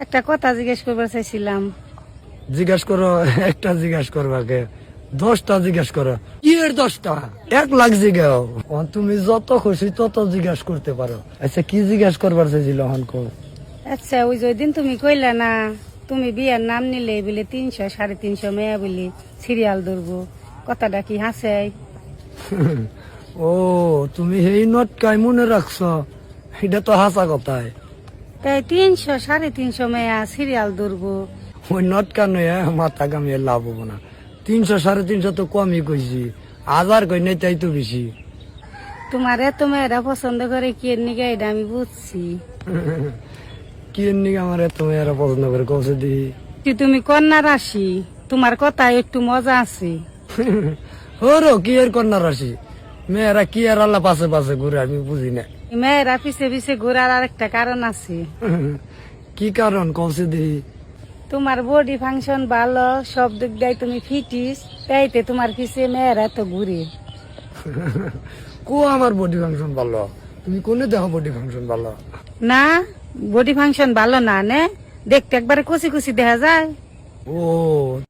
একটা কথা জিজ্ঞেস করবার চাইছিলাম। জিজ্ঞাসা করো, একটা জিজ্ঞাসা করবাকে 10টা জিজ্ঞাসা করো। কি এর 10টা? 1 লাখ জিজ্ঞাও। তুমি যত খুশি তত জিজ্ঞাসা করতে পারো। আচ্ছা কি জিজ্ঞাসা করবার চাইছিল হনকো? আচ্ছা, ওই যে ওই দিন তুমি কইলা না তুমি বিয়ার নাম নিলে বলে 300 350 মেয়া বলি সিরিয়াল ধরবো, কথাটা কি হাসে? ও তুমি এই নটকাই মনে রাখছো, এটা তো হাসা কথাই। তাই 300 350 মেয়া সিরিয়াল ধরবো। ওই নটকা নয় মাথা কামিয়ে লাভ হবো না। 300 350 তো কমই কইছি, 1000 কই নাই তাই তো বেশি। তোমার এত মেয়েরা পছন্দ করে কি এর নিকে, এটা আমি বুঝছি। কি এর নিকে আমার এত মেয়েরা পছন্দ করে কৌশে দিই? কি তুমি কন্যা রাশি, তোমার কথা একটু মজা আছে। হরো কি এর কন্যা রাশি? মেয়েরা কি আর আল্লাহ পাশে পাশে ঘুরে আমি বুঝি না। মেয়েরা পিছে পিছে ঘোরার আর একটা কারণ আছে। কি কারণ কৌশে দিই? তোমার বডি ফাংশন ভালো, সব দিক দিয়ে তুমি ফিটিস, তাইতে তোমার পিছে মেয়েরা তো ঘুরে। কো আমার বডি ফাংশন ভালো? তুমি কোনে দেখো বডি ফাংশন ভালো? না, বডি ফাংশন ভালো না, নে দেখতে একবারে কুচি কুচি দেখা যায়। ও